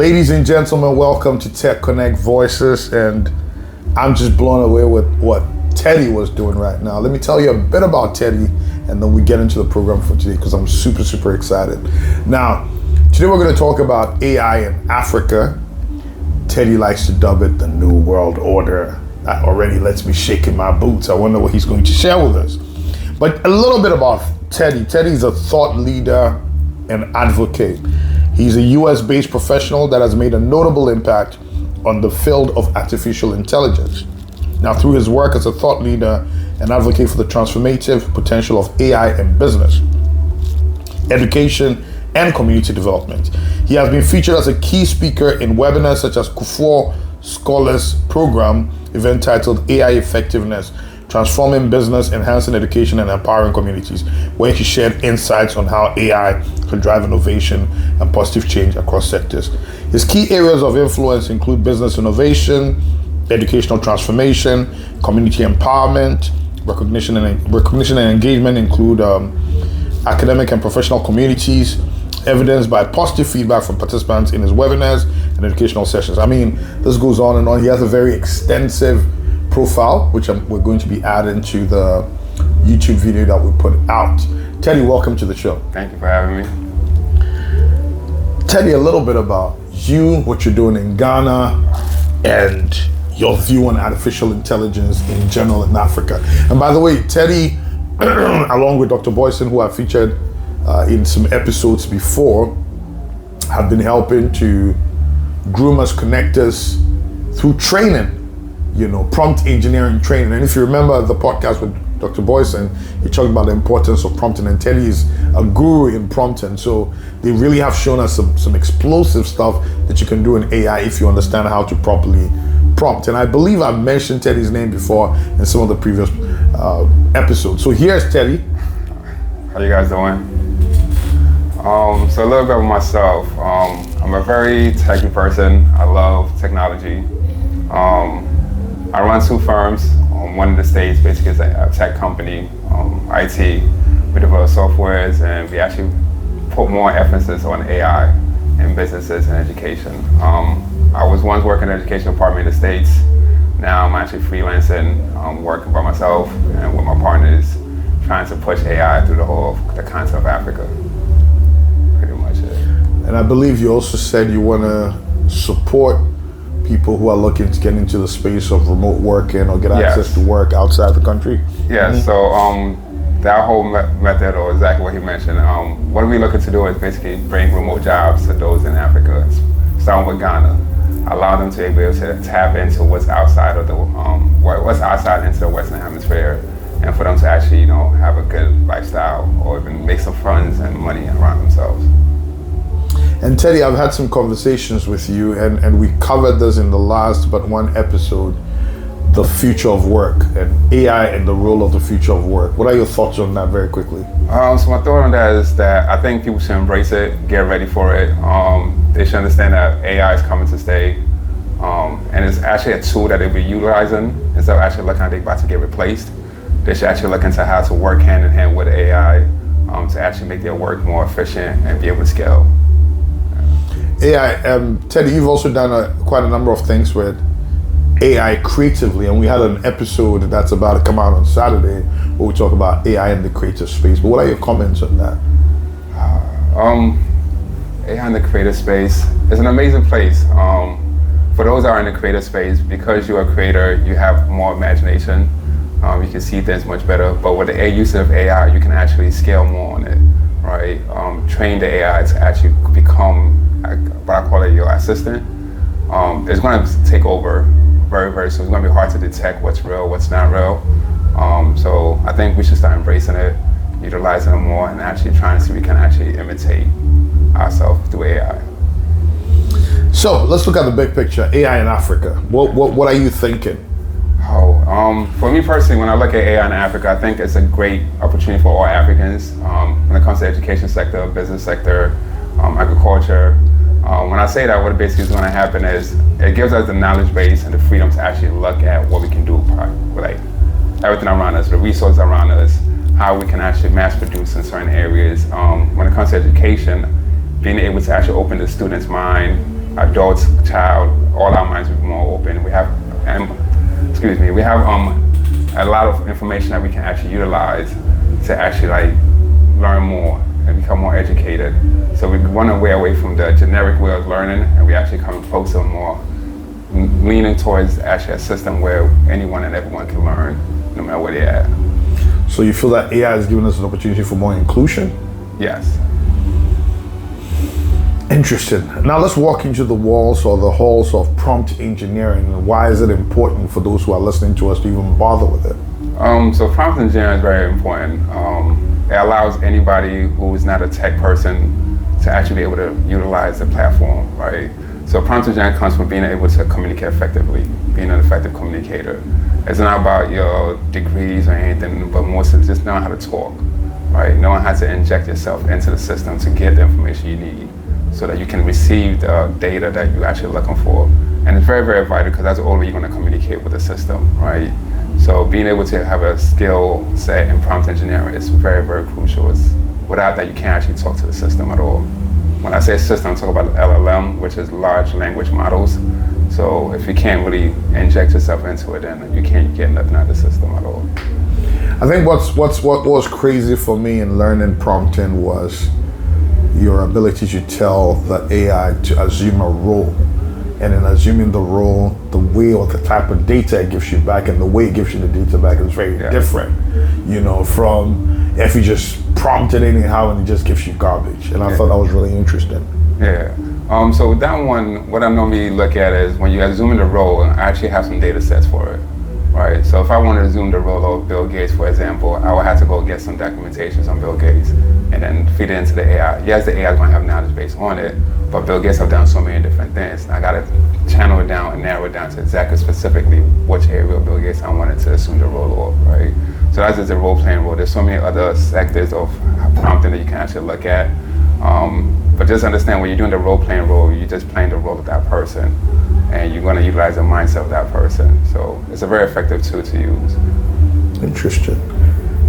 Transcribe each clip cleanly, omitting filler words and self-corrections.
Ladies and gentlemen, welcome to Texonnect Voices, and I'm just blown away with what Teddy was doing right now. Let me tell you a bit about Teddy, and then we get into the program for today because I'm super excited. Now, today we're going to talk about AI in Africa. Teddy likes to dub it the New World Order. That already lets me shake in my boots. I wonder what he's going to share with us. But a little bit about Teddy. Teddy's a thought leader and advocate. He's a US-based professional that has made a notable impact on the field of artificial intelligence. Now, through his work as a thought leader and advocate for the transformative potential of AI in business, education, and community development, he has been featured as a key speaker in webinars such as Kufuor Scholars Program, event titled AI Effectiveness, Transforming Business, Enhancing Education, and Empowering Communities, where he shared insights on how AI can drive innovation and positive change across sectors. His key areas of influence include business innovation, educational transformation, community empowerment, recognition and engagement include academic and professional communities, evidenced by positive feedback from participants in his webinars and educational sessions. I mean, this goes on and on. He has a very extensive profile, which we're going to be adding to the YouTube video that we put out. Teddy, welcome to the show. Thank you for having me. Teddy, a little bit about you, what you're doing in Ghana, and your view on artificial intelligence in general in Africa. And by the way, Teddy, along with Dr. Boyson, who I featured in some episodes before, have been helping to groom us, connect us through training, prompt engineering training. And if you remember the podcast with Dr. Boyson, he talked about the importance of prompting, and Teddy is a guru in prompting. So they really have shown us some explosive stuff that you can do in AI if you understand how to properly prompt. And I believe I've mentioned Teddy's name before in some of the previous episodes. So here's Teddy. How you guys doing? So a little bit about myself. I'm a very techy person. I love technology. I run two firms. One in the States basically is a tech company, IT. We develop softwares, and we actually put more emphasis on AI in businesses and education. I was once working in the education department in the States. Now I'm actually freelancing, working by myself and with my partners, trying to push AI through the continent of Africa. Pretty much it. And I believe you also said you want to support people who are looking to get into the space of remote working or get access to work outside the country. Yeah, so that whole method, or exactly what he mentioned, what we're looking to do is basically bring remote jobs to those in Africa, starting with Ghana. Allow them to be able to tap into what's outside of what's outside into the Western Hemisphere, and for them to actually, have a good lifestyle or even make some funds and money around themselves. And Teddy, I've had some conversations with you, and we covered this in the last but one episode, the future of work and AI and the role of the future of work. What are your thoughts on that very quickly? So my thought on that is that I think people should embrace it, get ready for it. They should understand that AI is coming to stay. And it's actually a tool that they'll be utilizing instead of actually looking like they're about to get replaced. They should actually look into how to work hand in hand with AI to actually make their work more efficient and be able to scale. AI, Teddy, you've also done quite a number of things with AI creatively, and we had an episode that's about to come out on Saturday where we talk about AI in the creative space. But what are your comments on that? AI in the creative space is an amazing place. For those that are in the creative space, because you're a creator, you have more imagination. You can see things much better. But with the use of AI, you can actually scale more on it, right? Train the AI to actually become what I call it your assistant. It's going to take over very, very soon. It's going to be hard to detect what's real, what's not real. So I think we should start embracing it, utilizing it more, and actually trying to see if we can actually imitate ourselves through AI. So let's look at the big picture, AI in Africa. What are you thinking? For me personally, when I look at AI in Africa, I think it's a great opportunity for all Africans when it comes to the education sector, business sector, agriculture. When I say that, what basically is going to happen is it gives us the knowledge base and the freedom to actually look at what we can do with like everything around us, the resources around us, how we can actually mass produce in certain areas. When it comes to education, being able to actually open the student's mind, adult, child, all our minds will be more open. We have, we have a lot of information that we can actually utilize to actually like learn more and become more educated. So we want to way away from the generic way of learning, and we actually come closer more, leaning towards actually a system where anyone and everyone can learn, no matter where they're at. So you feel that AI has given us an opportunity for more inclusion? Yes. Interesting. Now let's walk into the walls or the halls of prompt engineering, and why is it important for those who are listening to us to even bother with it? So prompt engineering is very important. It allows anybody who is not a tech person to actually be able to utilize the platform, right? So prompt engineering comes from being able to communicate effectively, being an effective communicator. It's not about your degrees or anything, but more so just knowing how to talk, right? Knowing how to inject yourself into the system to get the information you need so that you can receive the data that you're actually looking for. And it's very, very vital because that's the only way you're going to communicate with the system, right? So being able to have a skill set in prompt engineering is very, very crucial. Without that, you can't actually talk to the system at all. When I say system, I'm talking about LLM, which is large language models. So if you can't really inject yourself into it, then you can't get nothing out of the system at all. I think what was crazy for me in learning prompting was your ability to tell the AI to assume a role. And in assuming the role, the way or the type of data it gives you back and the way it gives you the data back is very different, from if you just prompt it anyhow and it just gives you garbage. And I thought that was really interesting. Yeah. So with that one, what I normally look at is when you zoom in the role, I actually have some data sets for it, right? So if I wanted to zoom the role of Bill Gates, for example, I would have to go get some documentations on Bill Gates and then feed it into the AI. Yes, the AI is going to have knowledge base on it, but Bill Gates have done so many different things. I got to channel it down and narrow it down to exactly specifically which area of Bill Gates I wanted to assume the role of, right? So that's just a role-playing role. There's so many other sectors of prompting that you can actually look at. But just understand when you're doing the role-playing role, you're just playing the role of that person, and you're going to utilize the mindset of that person. So it's a very effective tool to use. Interesting.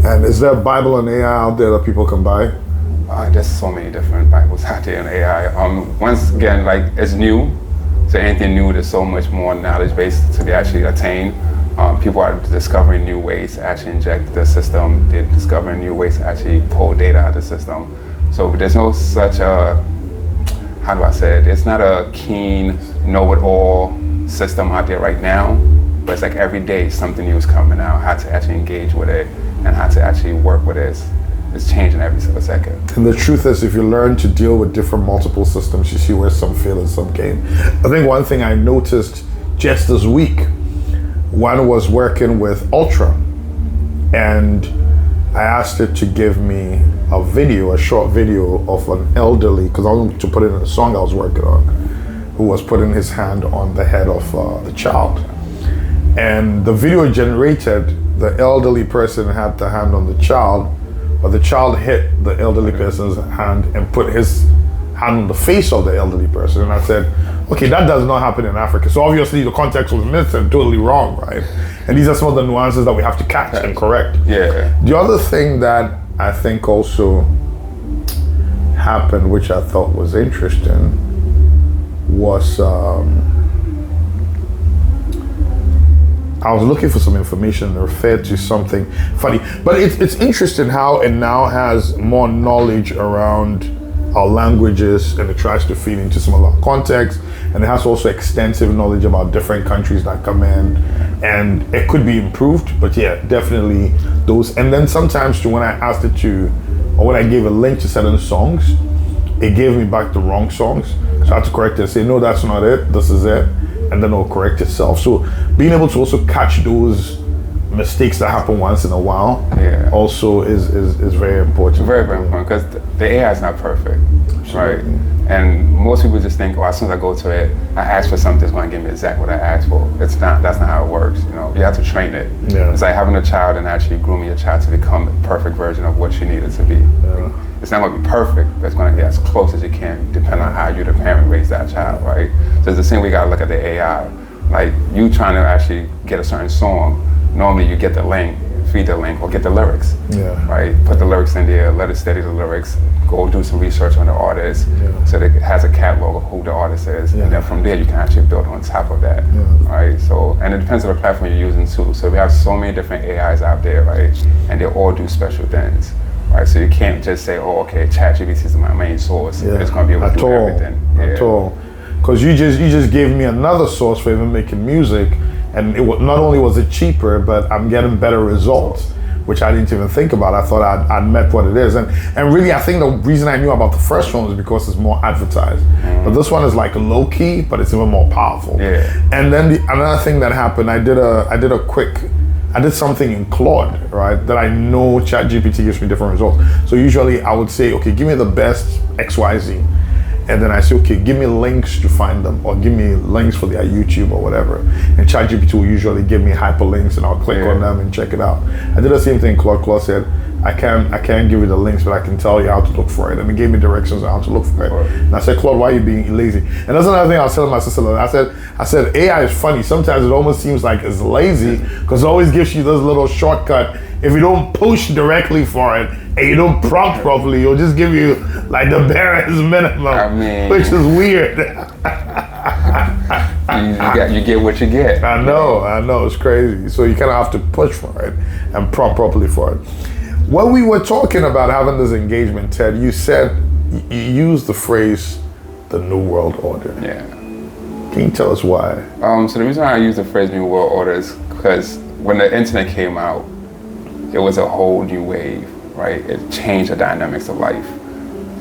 And is there a Bible and AI out there that people can buy? There's so many different Bibles out there in AI. Once again, like it's new, so anything new, there's so much more knowledge base to be actually attained. People are discovering new ways to actually inject the system. They're discovering new ways to actually pull data out of the system. So there's no such a, how do I say it? It's not a keen know-it-all system out there right now, but it's like every day something new is coming out, how to actually engage with it and how to actually work with it. It's changing every single second. And the truth is, if you learn to deal with different multiple systems, you see where some fail and some gain. I think one thing I noticed just this week, one was working with Ultra, and I asked it to give me a short video of an elderly, because I wanted to put it in a song I was working on, who was putting his hand on the head of the child. And the video generated, the elderly person had the hand on the child, but the child hit the elderly person's hand and put his hand on the face of the elderly person. And I said, okay, that does not happen in Africa. So obviously the context was missed and totally wrong, right? And these are some of the nuances that we have to catch and correct. Yeah. The other thing that I think also happened, which I thought was interesting, was I was looking for some information that referred to something funny. But it's interesting how it now has more knowledge around our languages, and it tries to feed into some of our context, and it has also extensive knowledge about different countries that come in, and it could be improved, but yeah, definitely those. And then sometimes too, when I asked it to, or when I gave a link to certain songs, it gave me back the wrong songs, so I had to correct it and say, no, that's not it, this is it, and then it'll correct itself. So being able to also catch those mistakes that happen once in a while also is very important. Very, very important, because the AI is not perfect, right? And most people just think, as soon as I go to it, I ask for something, it's going to give me exactly what I asked for. It's not. That's not how it works. You have to train it. Yeah. It's like having a child and actually grooming your child to become the perfect version of what you need it to be. Yeah. It's not going to be perfect, but it's going to get as close as you can, depending on how you, the parent, raise that child, right? So it's the same way we got to look at the AI. Like you trying to actually get a certain song, normally you get the link, feed the link or get the lyrics. Yeah. Right? Put the lyrics in there, let it study the lyrics, go do some research on the artist, Yeah. so that it has a catalog of who the artist is, Yeah. and then from there you can actually build on top of that. Yeah. Right? So, and it depends on the platform you're using too. So we have so many different AIs out there, right? And they all do special things. Right, so you can't just say, "Oh, okay, ChatGPT is my main source. Yeah. It's going to be able to do everything." At all. Because you just gave me another source for even making music, and not only was it cheaper, but I'm getting better results, which I didn't even think about. I thought I'd met what it is, and really I think the reason I knew about the first one was because it's more advertised. But this one is like low key, but it's even more powerful. Yeah. And then another thing that happened, I did something in Claude, right, that I know ChatGPT gives me different results. So usually I would say, okay, give me the best XYZ. And then I say, okay, give me links to find them, or give me links for their YouTube or whatever. And ChatGPT will usually give me hyperlinks, and I'll click on them and check it out. I did the same thing. Claude said, I can't give you the links, but I can tell you how to look for it. And it gave me directions on how to look for it. And I said, Claude, why are you being lazy? And that's another thing I was telling my sister. I said, AI is funny. Sometimes it almost seems like it's lazy because it always gives you this little shortcut. If you don't push directly for it and you don't prompt properly, it'll just give you like the barest minimum, which is weird. you get what you get. I know, it's crazy. So you kind of have to push for it and prompt properly for it. When we were talking about having this engagement, Ted, you said, you used the phrase, the New World Order. Yeah. Can you tell us why? So the reason I use the phrase New World Order is because when the internet came out, it was a whole new wave, right? It changed the dynamics of life.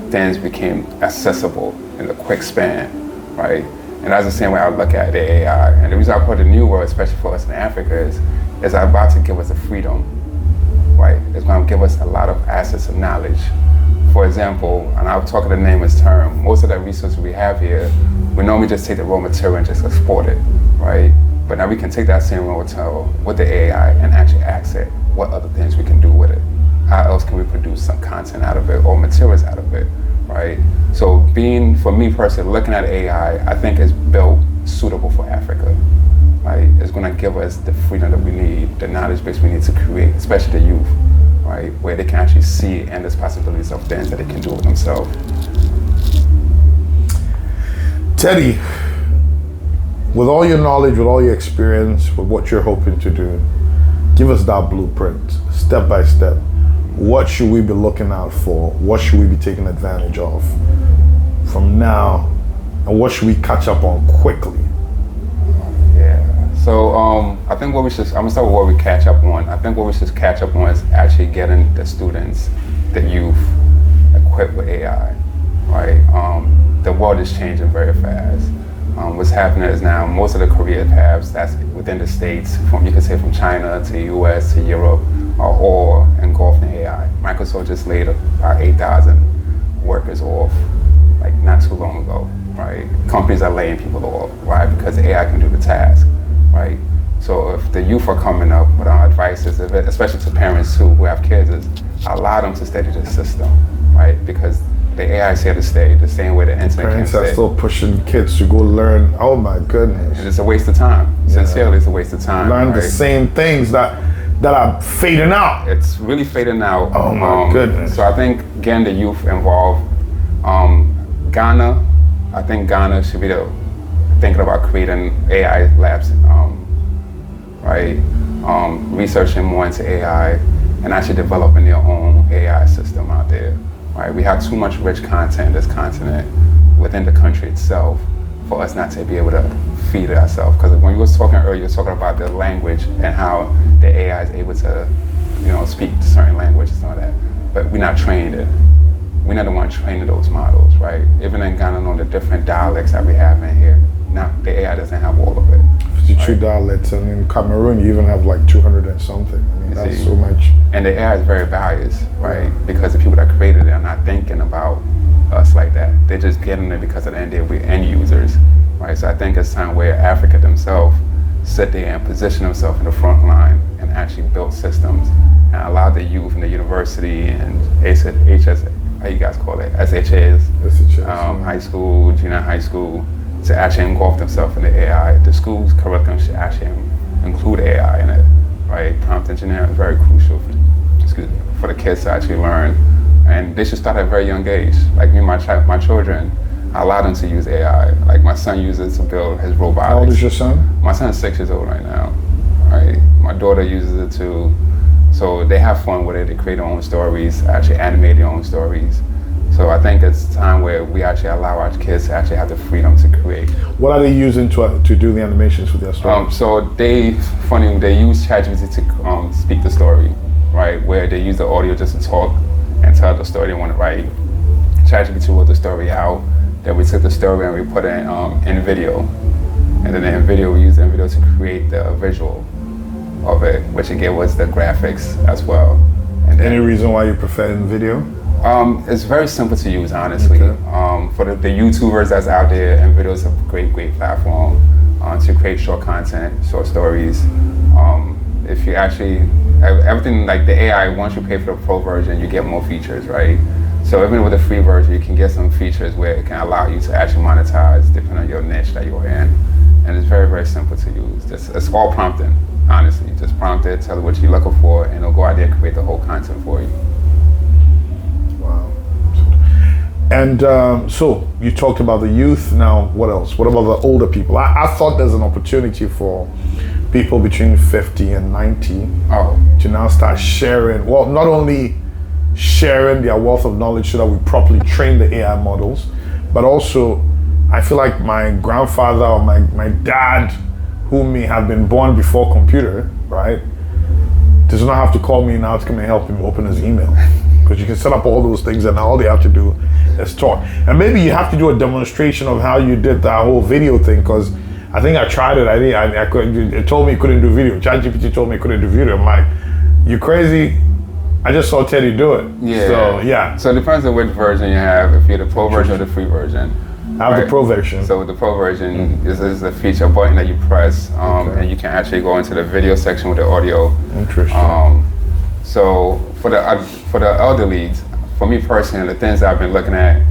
Things became accessible in a quick span, right? And that's the same way I look at the AI. And the reason I put the New World, especially for us in Africa, is about to give us the freedom, right? It's going to give us a lot of access of knowledge. For example, and I'll talk in the layman's term, most of the resources we have here, we normally just take the raw material and just export it, right? But now we can take that same raw material with the AI and actually ask it what other things we can do with it. How else can we produce some content out of it or materials out of it, right? So for me personally, looking at AI, I think it's built suitable for Africa, right? It's gonna give us the freedom that we need, the knowledge base we need to create, especially the youth, right? Where they can actually see endless possibilities of things that they can do with themselves. Teddy, with all your knowledge, with all your experience, with what you're hoping to do, give us that blueprint, step by step. What should we be looking out for? What should we be taking advantage of from now? And what should we catch up on quickly? Yeah, so I think I'm gonna start with what we catch up on. I think what we should catch up on is actually getting the students, the youth, equipped with AI, right? The world is changing very fast. What's happening is now most of the career paths that's within the states, you can say from China to US to Europe, are all engulfed in AI. Microsoft just laid about 8,000 workers off, like not too long ago, right? Companies are laying people off, right? Because AI can do the task, right? So if the youth are coming up with our advices, especially to parents who have kids, is allow them to study the system, right? Because the AI is here to stay, the same way the internet Parents can stay. are still pushing kids to go learn. Oh my goodness. And it's a waste of time. Sincerely, it's a waste of time. Learn right? the same things that are fading out. It's really fading out. Oh my goodness. So I think getting the youth involved. Ghana, I think Ghana should be thinking about creating AI labs, right? Researching more into AI and actually developing their own AI system out there. Right, we have too much rich content in this continent within the country itself for us not to be able to feed it ourselves. Because when you were talking earlier, you were talking about the language and how the AI is able to, speak certain languages and all that. But we're not trained it. We're not the one training those models, right? Even in Ghana, on the different dialects that we have in here, now the AI doesn't have all of it. 52 dialects, and in Cameroon you even have like 200 and something. I mean, that's so much. And the AI is very biased, right? Because the people that created it are not thinking about us like that. They're just getting it because at the end of the day, we're end users, right? So I think it's time where Africa themselves sit there and position themselves in the front line and actually build systems and allow the youth in the university and how you guys call it, SHAs, high school, junior high school, to actually engulf themselves in the AI. The school's curriculum should actually include AI in it, right? Prompt engineering is very crucial. kids to actually learn. And they should start at a very young age. Like me and my children, I allow them to use AI. Like my son uses it to build his robotics. How old is your son? My son is 6 years old right now. Right. My daughter uses it too. So they have fun with it. They create their own stories, actually animate their own stories. So I think it's time where we actually allow our kids to actually have the freedom to create. What are they using to do the animations for their stories? So they use ChatGPT to speak the story, right? Where they use the audio just to talk and tell the story they want to write. ChatGPT wrote the story out. Then we took the story and we put it in video. And then in video, we used the video to create the visual of it, which again was the graphics as well. And then, any reason why you prefer in video? It's very simple to use, honestly. Okay. For the YouTubers that's out there, and video is a great platform to create short content, short stories. If you actually, everything like the AI, once you pay for the pro version, you get more features, right? So even with the free version, you can get some features where it can allow you to actually monetize depending on your niche that you're in. And it's very, very simple to use. It's all prompting, honestly. Just prompt it, tell it what you're looking for, and it'll go out there and create the whole content for you. Wow. And so you talked about the youth. Now, what else? What about the older people? I thought there's an opportunity for people between 50 and 90 to now start sharing. Well, not only sharing their wealth of knowledge so that we properly train the AI models, but also I feel like my grandfather or my dad, who may have been born before computer, right, does not have to call me now to come and help him open his email. Because you can set up all those things and all they have to do is talk. And maybe you have to do a demonstration of how you did that whole video thing, because I think I tried it. I couldn't. It told me it couldn't do video. ChatGPT told me it couldn't do video. I'm like, you crazy? I just saw Teddy do it. Yeah. So yeah. So it depends on which version you have. If you're the pro version or the free version. I have the pro version. So with the pro version, this is a feature button that you press, and you can actually go into the video section with the audio. Interesting. So for the elderly, for me personally, the things that I've been looking at,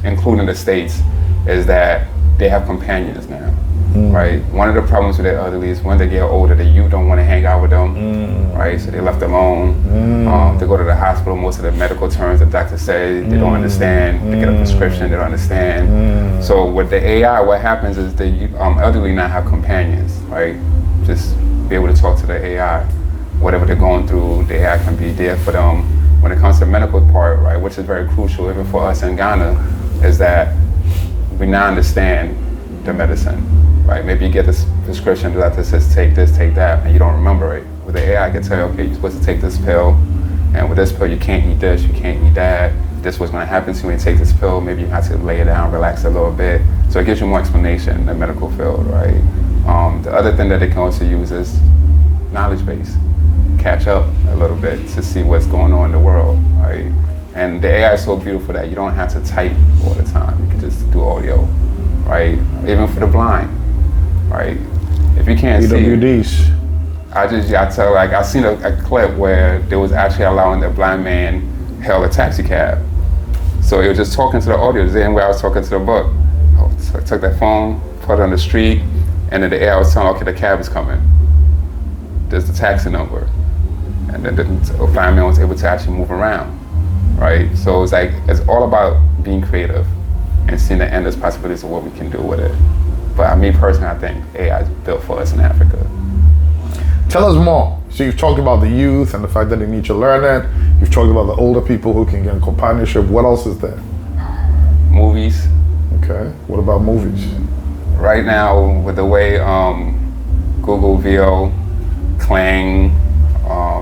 including the states, is that they have companions now. Right. One of the problems with the elderly is when they get older, the youth don't want to hang out with them. Right. So they're left alone. They go to the hospital. Most of the medical terms the doctor say they don't understand. They get a prescription, they don't understand. So with the AI, what happens is the elderly now have companions. Right. Just be able to talk to the AI. Whatever they're going through, the AI can be there for them. When it comes to the medical part, right, which is very crucial even for us in Ghana, is that we now understand the medicine. Right, maybe you get this prescription, the doctor says take this, take that, and you don't remember it. With the AI, I can tell you, okay, you're supposed to take this pill, and with this pill, you can't eat this, you can't eat that. This was going to happen to you when you take this pill. Maybe you have to lay it down, relax a little bit. So it gives you more explanation in the medical field, right? The other thing that they can also use is knowledge base. Catch up a little bit to see what's going on in the world, right? And the AI is so beautiful that you don't have to type all the time. You can just do audio, right? Even for the blind. Right. If you can't PWDs. see, I seen a clip where they was actually allowing the blind man hail a taxi cab. So he was just talking to the audio the same way I was talking to the book. So I took that phone, put it on the street, and then the AI was telling, okay, the cab is coming. There's the taxi number. And then the blind man was able to actually move around. Right. So it's like it's all about being creative and seeing the endless possibilities of what we can do with it. But me personally, I think AI is built for us in Africa. Tell us more. So you've talked about the youth and the fact that they need to learn it. You've talked about the older people who can get companionship. What else is there? Movies. Okay. What about movies? Right now, with the way Google VO, Kling,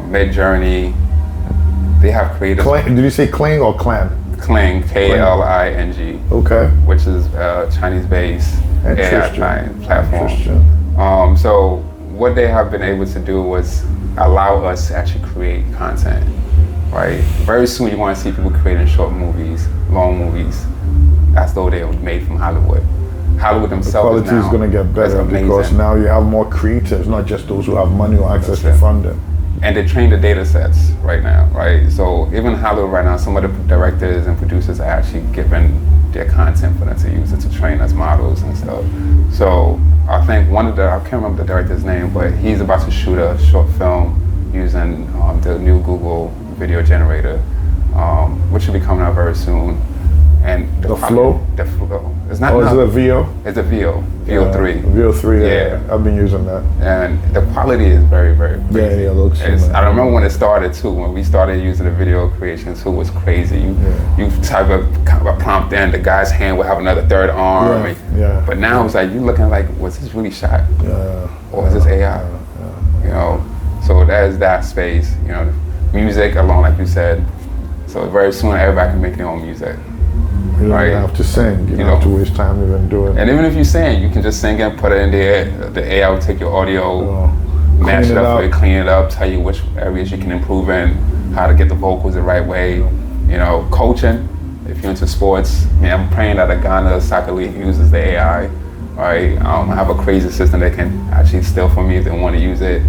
Midjourney, they have created. Did you say Kling or Clan? Kling, Kling. Okay. Which is Chinese-based AI platform. So what they have been able to do was allow us to actually create content, right? Very soon you're going to see people creating short movies, long movies, as though they were made from Hollywood. Hollywood themselves the quality is going to get better because now you have more creatives, not just those who have money or access to funding. And they train the data sets right now, right? So even Hollywood right now, some of the directors and producers are actually given their content for them to use it to train as models and stuff. So I think I can't remember the director's name, but he's about to shoot a short film using the new Google video generator, which should be coming out very soon. And The Flow? The Flow. It's not. Oh, is it a VO? It's a VO. VO3. VO3. Yeah. I've been using that. And the quality is very, very crazy. Yeah, it looks. I remember when it started too. When we started using the video creation tool, was crazy. You type a prompt in, the guy's hand will have another third arm. But now it's like you looking like, was this really shot? Or is this AI? You know. So there's that space. You know, music alone, like you said. So very soon, everybody can make their own music. You don't have to sing. You don't have to waste time even doing it. And even if you sing, you can just sing it, put it in there. The AI will take your audio, mash it up for you, clean it up, tell you which areas you can improve in, how to get the vocals the right way. You know, coaching, if you're into sports. I mean, I'm praying that a Ghana soccer league uses the AI. Right? I have a crazy system that can actually steal from me if they want to use it.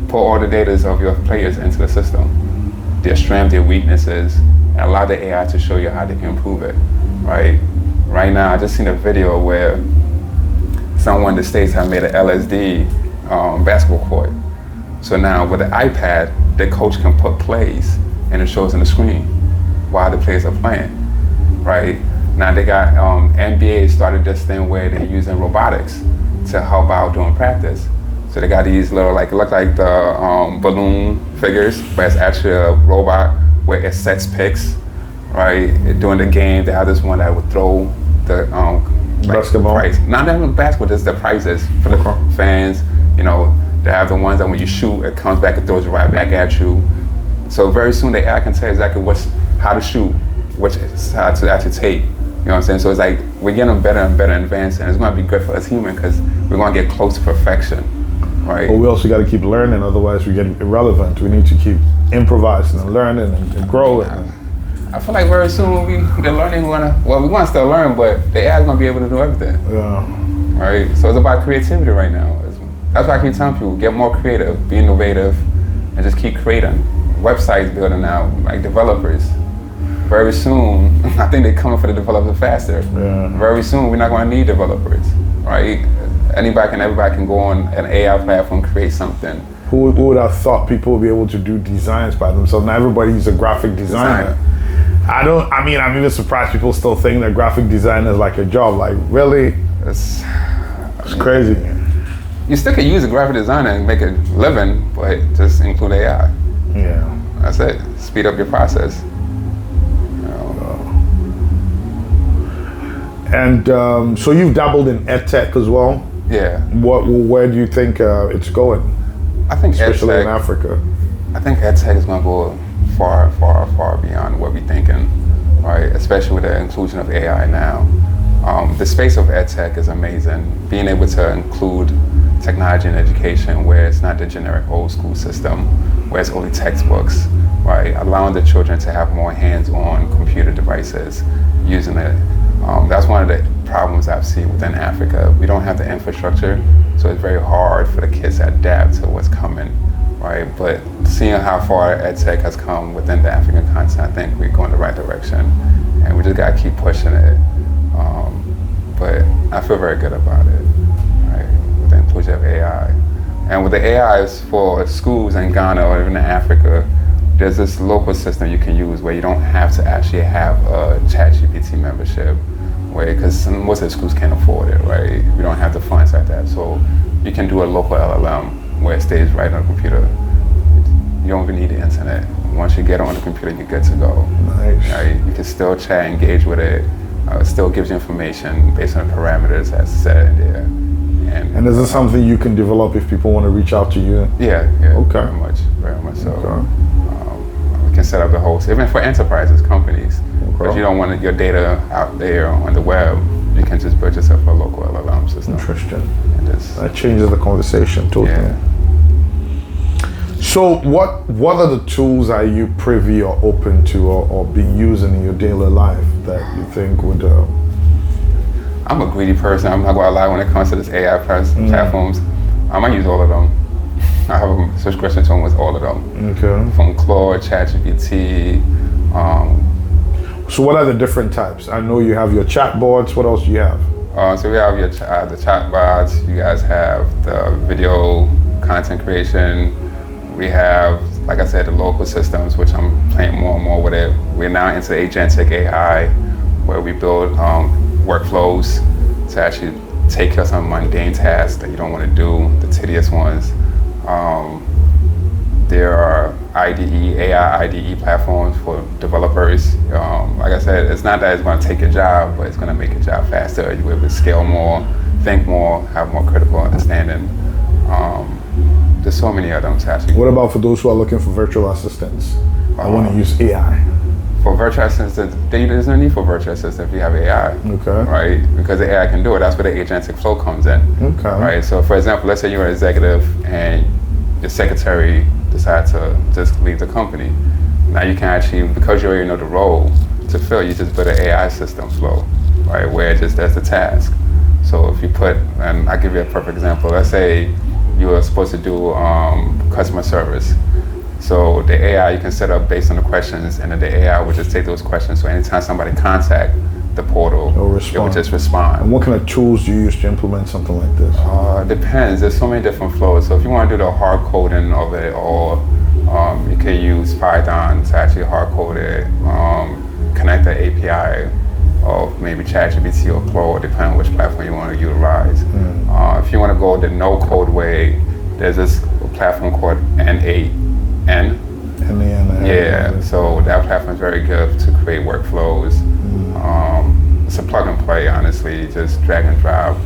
Put all the data of your players into the system, their strengths, their weaknesses, and allow the AI to show you how they can improve it. Right now, I just seen a video where someone in the States have made an LSD basketball court. So now with the iPad, the coach can put plays and it shows on the screen while the players are playing, right? Now they got, NBA started this thing where they're using robotics to help out during practice. So they got these little, like, it look like the balloon figures, but it's actually a robot where it sets picks. Right, during the game, they have this one that would throw the basketball. Prize. Not even basketball, just the prizes for the fans. You know, they have the ones that when you shoot, it comes back and throws it right back at you. So very soon, the AI can tell exactly how to shoot, which how to actually take. You know what I'm saying? So it's like we're getting better and better and advanced, and it's going to be good for us human because we're going to get close to perfection. Right. But we also got to keep learning, otherwise we get irrelevant. We need to keep improvising and learning and growing. I feel like very soon the learning we're going to still learn, but the AI is going to be able to do everything. Right? So it's about creativity right now. That's why I keep telling people, get more creative, be innovative, and just keep creating. Websites building now, like developers. Very soon, I think they're coming for the developers faster. Very soon, we're not going to need developers, right? Everybody can go on an AI platform, create something. Who would have thought people would be able to do designs by themselves? Now everybody's a graphic designer. I'm even surprised people still think that graphic design is like a job. Like, really? It's crazy. You still can use a graphic designer and make a living, but just include AI. Yeah. That's it. Speed up your process. And so you've dabbled in edtech as well? Yeah. Where do you think it's going? I think especially edtech, in Africa. I think edtech is going to go far, far, far beyond what we're thinking, right? Especially with the inclusion of AI now. The space of edtech is amazing. Being able to include technology in education where it's not the generic old school system, where it's only textbooks, right? Allowing the children to have more hands-on computer devices, using it. That's one of the problems I've seen within Africa. We don't have the infrastructure, so it's very hard for the kids to adapt to what's coming, right? But seeing how far EdTech has come within the African continent, I think we're going the right direction, and we just gotta keep pushing it. But I feel very good about it, right? With the inclusion of AI. And with the AIs for schools in Ghana or even in Africa, there's this local system you can use where you don't have to actually have a ChatGPT membership, because most of the schools can't afford it, right? We don't have the funds like that. So you can do a local LLM where it stays right on the computer. You don't even need the internet. Once you get on the computer, you're good to go. Nice. Right? You can still chat, engage with it. It still gives you information based on the parameters that's set in there. And is this something you can develop if people want to reach out to you? Yeah, okay. Very much so. Okay. We can set up the host, even for enterprises, companies. Because you don't want your data out there on the web, you can just build yourself a local LLM system. Interesting. That changes the conversation totally. Yeah. So what are the tools are you privy or open to or be using in your daily life that you think would... I'm a greedy person, I'm not gonna lie when it comes to this AI platforms. I might use all of them. I have a subscription to almost all of them. Okay. From Claude, ChatGPT. So what are the different types? I know you have your chatbots, what else do you have? So we have the chatbots, you guys have the video content creation. We have, like I said, the local systems, which I'm playing more and more with it. We're now into agentic AI, where we build workflows to actually take care of some mundane tasks that you don't want to do, the tedious ones. There are AI IDE platforms for developers. Like I said, it's not that it's going to take your job, but it's going to make your job faster. You'll be able to scale more, think more, have more critical understanding. There's so many of them to actually. What about for those who are looking for virtual assistants? I want to use AI. For virtual assistants, there's no need for virtual assistants if you have AI. Okay. Right? Because the AI can do it. That's where the agentic flow comes in. Okay. Right? So for example, let's say you're an executive and your secretary decides to just leave the company. Now you can actually, because you already know the role to fill, you just build an AI system flow, right? Where it just does the task. So if you put, and I'll give you a perfect example. Let's say you were supposed to do customer service. So the AI you can set up based on the questions, and then the AI will just take those questions. So anytime somebody contact the portal, it will just respond. And what kind of tools do you use to implement something like this? Depends. There's so many different flows. So if you want to do the hard coding of it, or you can use Python to actually hard code it, connect the API of maybe ChatGPT or Claude, depending on which platform you want to utilize. If you want to go the no-code way, there's this platform called N8N. Yeah, so that platform is very good to create workflows. It's a plug and play, honestly, just drag and drop.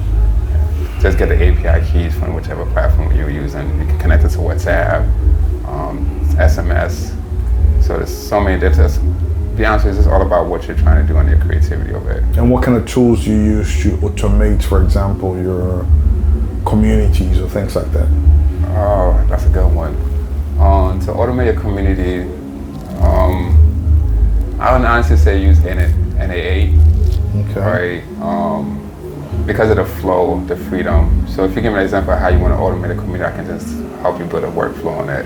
Just get the API keys from whichever platform you're using. You can connect it to WhatsApp, SMS. So there's so many different. To be honest with you, it's all about what you're trying to do and your creativity of it. And what kind of tools do you use to automate, for example, your communities or things like that? Oh, that's a good one. To automate a community, I would honestly say use NA8. Okay. Right? Because of the flow, the freedom. So if you give me an example of how you want to automate a community, I can just help you build a workflow on it.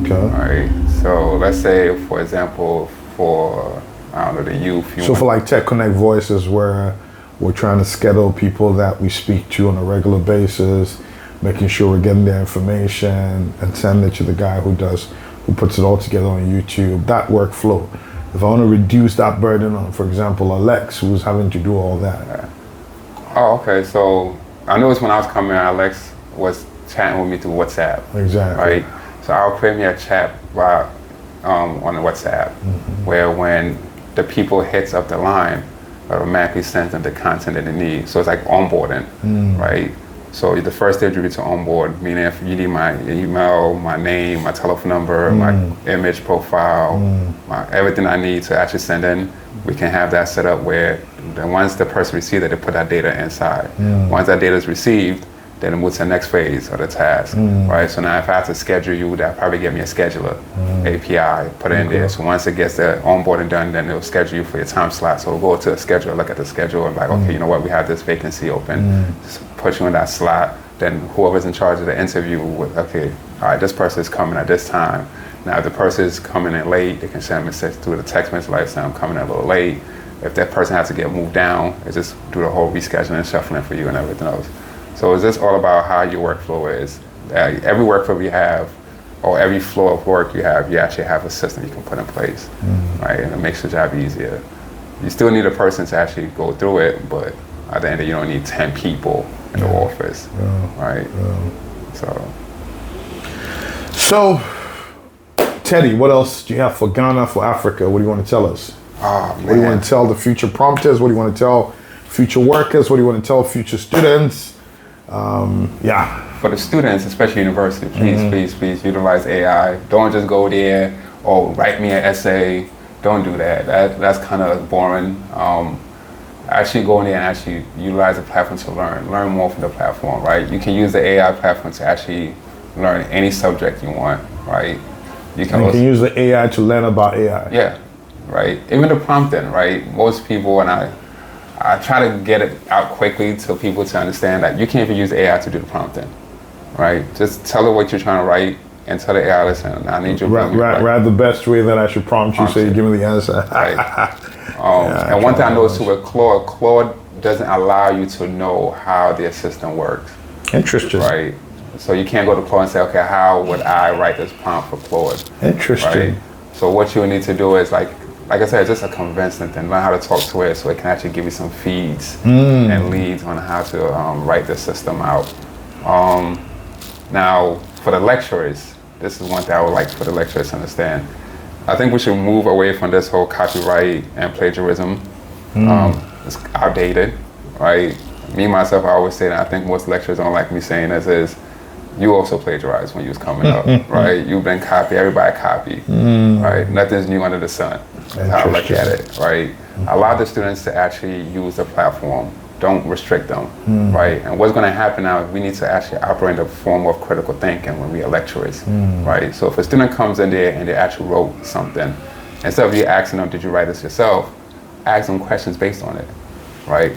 Okay. Right? So let's say, for example, for, I don't know, the youth. So for like Texonnect Voices, where we're trying to schedule people that we speak to on a regular basis, making sure we're getting their information and send it to the guy who puts it all together on YouTube, that workflow. If I want to reduce that burden on, for example, Alex, who's having to do all that. Oh, okay. So I noticed when I was coming in, Alex was chatting with me through WhatsApp. Exactly. Right? So I'll create me a chat on the WhatsApp, where when the people hits up the line, it automatically sends them the content that they need. So it's like onboarding, right? So the first stage would be to onboard, meaning if you need my email, my name, my telephone number, my image profile, everything I need to actually send in, we can have that set up where then once the person receives it, they put that data inside. Once that data is received, then it moves to the next phase of the task, right? So now if I have to schedule you, that'll probably get me a scheduler, API, put it in there. So once it gets the onboarding done, then it'll schedule you for your time slot. So we'll go to a schedule, look at the schedule, and like, okay, you know what, we have this vacancy open. Just put you in that slot. Then whoever's in charge of the interview would, okay, all right, this person is coming at this time. Now if the person is coming in late, they can send a message through the text message like, I'm coming in a little late. If that person has to get moved down, it's just do the whole rescheduling and shuffling for you and everything else. So it's just all about how your workflow is. Every workflow you have, or every flow of work you have, you actually have a system you can put in place, right? And it makes your job easier. You still need a person to actually go through it, but at the end of it, you don't need 10 people in the office, right? So, Teddy, what else do you have for Ghana, for Africa? What do you want to tell us? Oh, man. What do you want to tell the future prompters? What do you want to tell future workers? What do you want to tell future students? For the students, especially university, please utilize AI. Don't just go there or write me an essay. Don't do that. That's kind of boring. Actually go in there and actually utilize the platform to learn more from the platform, right? You can use the AI platform to actually learn any subject you want, right? You can use the AI to learn about AI. Yeah, right. Even the prompting, right? Most people, and I try to get it out quickly to people to understand that you can't even use AI to do the prompting, right? Just tell it what you're trying to write and tell the AI, listen, I need you to write the best way that I should prompt you so you give me the answer. Right. And one thing I noticed too with Claude doesn't allow you to know how the assistant works. Interesting. Right. So you can't go to Claude and say, okay, how would I write this prompt for Claude? Interesting. Right? So what you need to do is like I said, just a convincing thing. Learn how to talk to it so it can actually give you some feeds and leads on how to write the system out. Now, for the lecturers, this is one thing I would like for the lecturers to understand. I think we should move away from this whole copyright and plagiarism. It's outdated, right? Me, myself, I always say that. I think most lecturers don't like me saying this is, you also plagiarized when you was coming up, right? You've been copied, everybody copied, right? Nothing's new under the sun. That's how I look at it, right? Allow the students to actually use the platform. Don't restrict them, right? And what's gonna happen now is we need to actually operate in a form of critical thinking when we are lecturers, right? So if a student comes in there and they actually wrote something, instead of you asking them, did you write this yourself? Ask them questions based on it, right?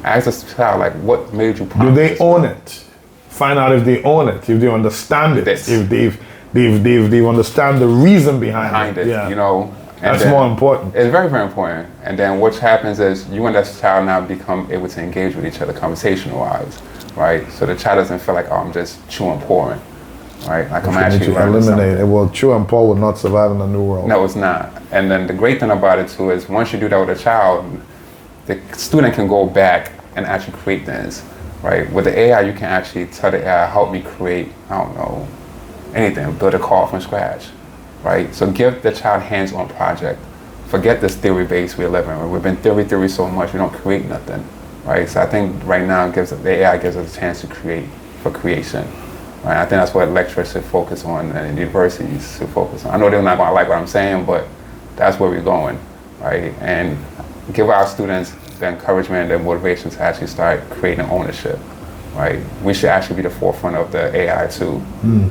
Ask the child, like, what made you prompt Do they this? own it? Find out if they own it, if they understand it, This. if they understand the reason behind it. You know. And That's then, more important. It's very, very important. And then what happens is you and that child now become able to engage with each other conversational-wise, right? So the child doesn't feel like, oh, I'm just chewing, pouring, right? Like I'm actually to learning eliminate something. it. Well, Chew and Paul would not survive in the new world. No, it's not. And then the great thing about it too is once you do that with a child, the student can go back and actually create things, right? With the AI, you can actually tell the AI, help me create, I don't know, anything, build a car from scratch, right? So give the child hands-on project. Forget this theory base we're living in. We've been theory so much, we don't create nothing, right? So I think right now the AI gives us a chance to create for creation, right? I think that's what lecturers should focus on and universities should focus on. I know they're not gonna like what I'm saying, but that's where we're going, right? And give our students the encouragement and motivation to actually start creating ownership, right? We should actually be the forefront of the AI too,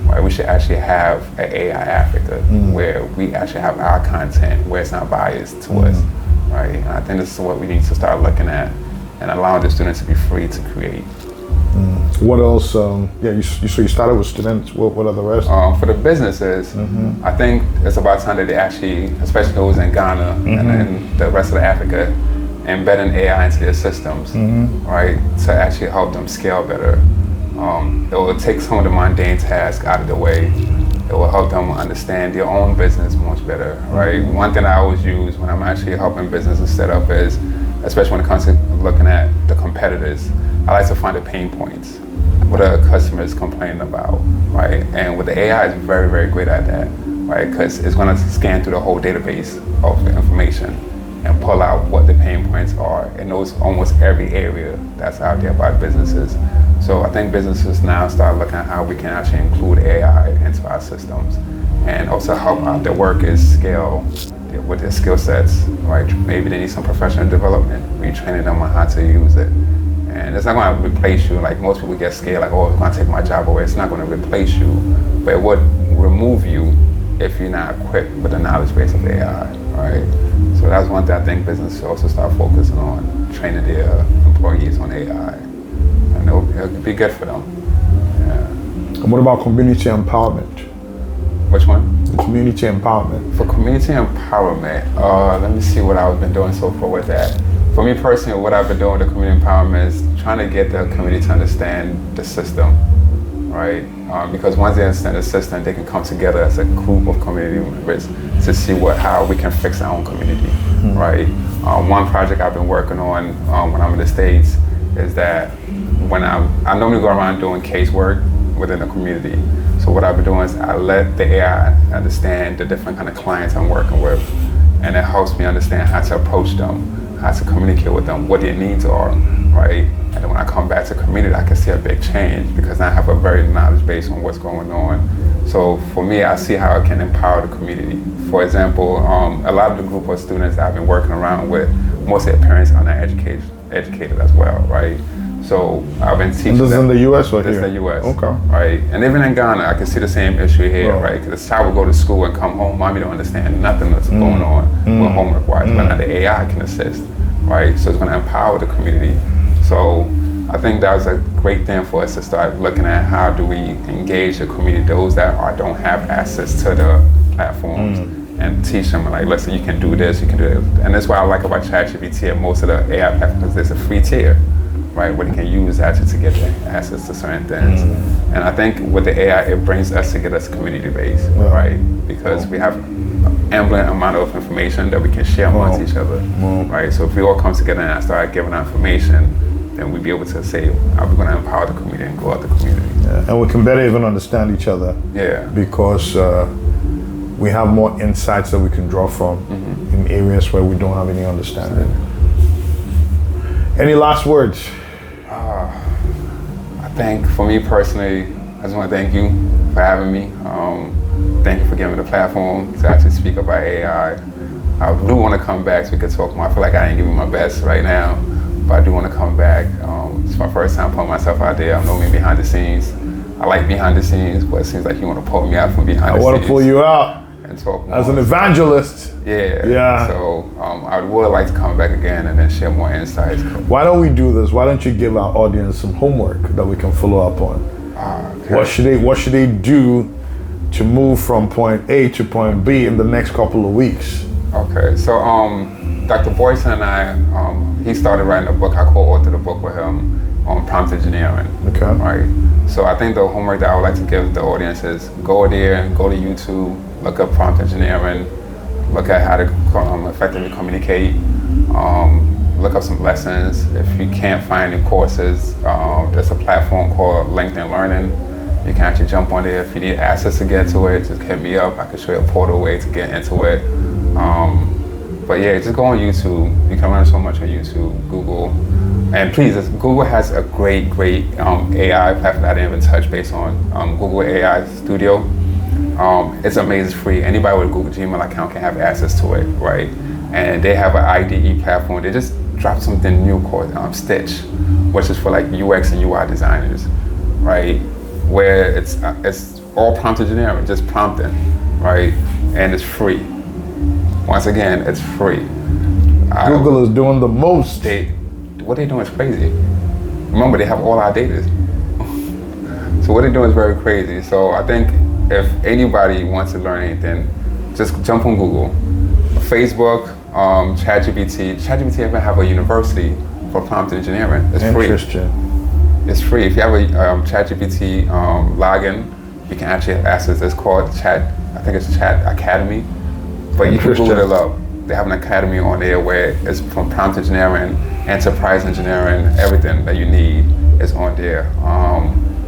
right? We should actually have an AI Africa where we actually have our content where it's not biased to us, right? And I think this is what we need to start looking at and allowing the students to be free to create. What else? So you started with students. What are the rest? For the businesses, I think it's about time that they actually, especially those in Ghana and then the rest of Africa, embedding AI into their systems, right, to actually help them scale better. It will take some of the mundane tasks out of the way. It will help them understand their own business much better, right? One thing I always use when I'm actually helping businesses set up is, especially when it comes to looking at the competitors, I like to find the pain points. What are customers complaining about, right? And with the AI, it's very, very great at that, right? Because it's going to scan through the whole database of the information and pull out what the pain points are. It knows almost every area that's out there about businesses. So I think businesses now start looking at how we can actually include AI into our systems and also help out the workers scale with their skill sets, right? Maybe they need some professional development, retraining them on how to use it. And it's not going to replace you. Like most people get scared, like, oh, it's going to take my job away. It's not going to replace you, but it would remove you if you're not equipped with the knowledge base of AI, right? So that's one thing I think businesses should also start focusing on, training their employees on AI. And it'll be good for them. Yeah. And what about community empowerment? Which one? Community empowerment. For community empowerment, let me see what I've been doing so far with that. For me personally, what I've been doing with the community empowerment is trying to get the community to understand the system, right? Because once they understand the system, they can come together as a group of community members to see how we can fix our own community, right? One project I've been working on when I'm in the States is that when I normally go around doing casework within the community. So what I've been doing is I let the AI understand the different kind of clients I'm working with, and it helps me understand how to approach them, how to communicate with them, what their needs are, right? And then when I come back to community, I can see a big change because I have a very knowledge base on what's going on. So for me, I see how it can empower the community. For example, a lot of the group of students I've been working around with, most of their parents are not educated as well, right? So I've been teaching This is in the U.S. or This here? is the U.S. Okay. Right, and even in Ghana, I can see the same issue here, Right. right? Because the child will go to school and come home, mommy don't understand nothing that's going on with homework wise, but now the AI can assist, right? So it's going to empower the community. So I think that was a great thing for us to start looking at how do we engage the community, those that don't have access to the platforms, and teach them, like, listen, you can do this, you can do that. And that's what I like about ChatGPT and most of the AI platforms, there's a free tier, right? Where they can use that to get access to certain things. And I think with the AI, it brings us together as a community base, right? Because we have an ample amount of information that we can share amongst each other, right? So if we all come together and start giving out information, then we'll be able to say, are we going to empower the community and grow out the community? Yeah. And we can better even understand each other. Yeah. Because we have more insights that we can draw from in areas where we don't have any understanding. Any last words? I think for me personally, I just want to thank you for having me. Thank you for giving me the platform to actually speak about AI. I do want to come back so we could talk more. I feel like I ain't giving my best right now, but I do want to come back. It's my first time putting myself out there. I'm normally behind the scenes. I like behind the scenes, but it seems like you want to pull me out from behind the scenes. I want to pull you out. And talk more. As an evangelist. Yeah. So I would like to come back again and then share more insights. Why don't we do this? Why don't you give our audience some homework that we can follow up on? Okay. What should they do to move from point A to point B in the next couple of weeks? Okay. So Dr. Boyson and I, he started writing a book. I co-authored a book with him on prompt engineering. Okay. Right. So I think the homework that I would like to give the audience is go there, go to YouTube, look up prompt engineering, look at how to effectively communicate, look up some lessons. If you can't find any courses, there's a platform called LinkedIn Learning. You can actually jump on there. If you need access to get to it, just hit me up. I can show you a portal way to get into it. But yeah, just go on YouTube. You can learn so much on YouTube, Google. And please, Google has a great AI platform that I didn't even touch base on. Google AI Studio. It's amazing, it's free. Anybody with a Google Gmail account can have access to it, right? And they have an IDE platform. They just dropped something new called Stitch, which is for like UX and UI designers, right? Where it's all prompt engineering, just prompting, right? And it's free. Once again, it's free. Google is doing the most. What they're doing is crazy. Remember, they have all our data. So what they're doing is very crazy. So I think if anybody wants to learn anything, just jump on Google, Facebook, ChatGPT. ChatGPT even have a university for prompt engineering. It's free. It's free. If you have a ChatGPT login, you can actually access. It's called I think it's Chat Academy, but you can Google it up. They have an academy on there where it's from prompt engineering, enterprise engineering, everything that you need is on there.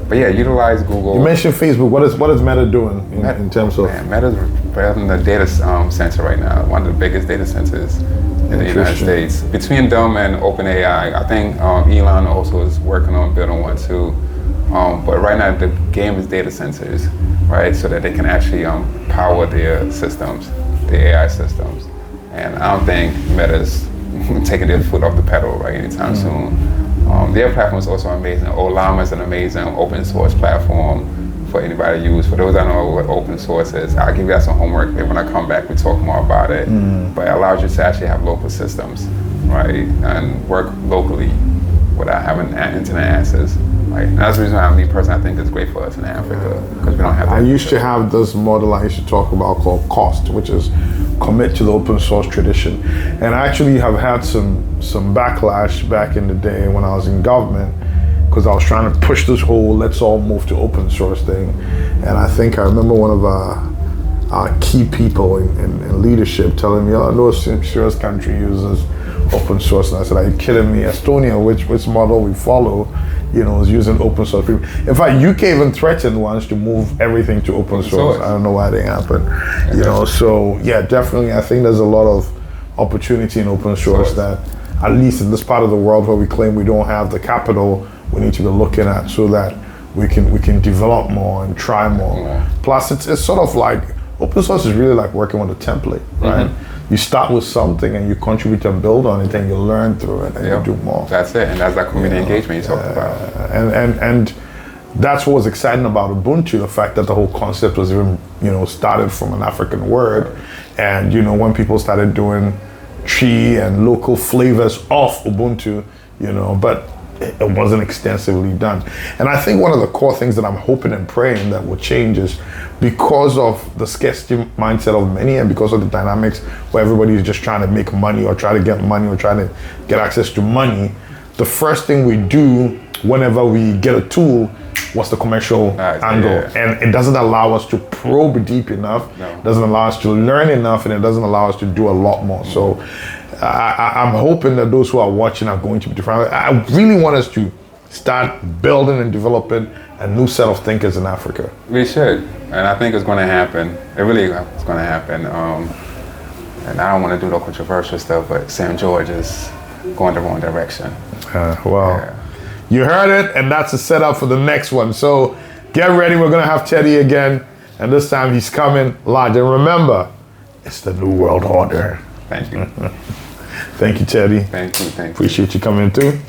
But yeah, utilize Google. You mentioned Facebook. What is Meta doing in terms of? Meta's building the data center right now, one of the biggest data centers in the United States. Between them and OpenAI, I think Elon also is working on building one too. But right now the game is data centers, right? So that they can actually power their systems, the AI systems. And I don't think Meta's taking their foot off the pedal right anytime soon. Their platform is also amazing. Olama is an amazing open source platform for anybody to use. For those that don't know what open source is, I'll give you guys some homework. Maybe when I come back, we talk more about it. But it allows you to actually have local systems, right? And work locally without having internet access. Right? And that's the reason why me personally I think it's great for us in Africa, because we don't have that. I used to have this model I used to talk about called COST, which is commit to the open source tradition. And I actually have had some backlash back in the day when I was in government, because I was trying to push this whole let's all move to open source thing. And I think I remember one of our key people in leadership telling me, oh, no serious country uses open source. And I said, are you kidding me? Estonia, which model we follow, is using open source. In fact, UK even threatened once to move everything to open source. I don't know why they happened. So yeah, definitely I think there's a lot of opportunity in open source that, at least in this part of the world where we claim we don't have the capital, we need to be looking at so that we can develop more and try more. Plus it's sort of like, open source is really like working with a template, right? You start with something and you contribute and build on it and you learn through it and you do more. That's it, and that's that community engagement you talked about. And that's what was exciting about Ubuntu, the fact that the whole concept was even, started from an African word. And, when people started doing tree and local flavors of Ubuntu, but it wasn't extensively done. And I think one of the core things that I'm hoping and praying that will change is because of the scarcity mindset of many and because of the dynamics where everybody is just trying to make money or try to get money or trying to get access to money, the first thing we do whenever we get a tool, what's the commercial angle? Yeah. And it doesn't allow us to probe deep enough. No. It doesn't allow us to learn enough, and it doesn't allow us to do a lot more. So I'm hoping that those who are watching are going to be different. I really want us to start building and developing a new set of thinkers in Africa. We should, and I think it's going to happen. It really is going to happen. And I don't want to do the controversial stuff, but St. George is going the wrong direction. You heard it, and that's a setup for the next one. So get ready, we're going to have Teddy again, and this time he's coming large. And remember, it's the New World Order. Thank you. Thank you, Teddy. Thank you. Appreciate you coming through.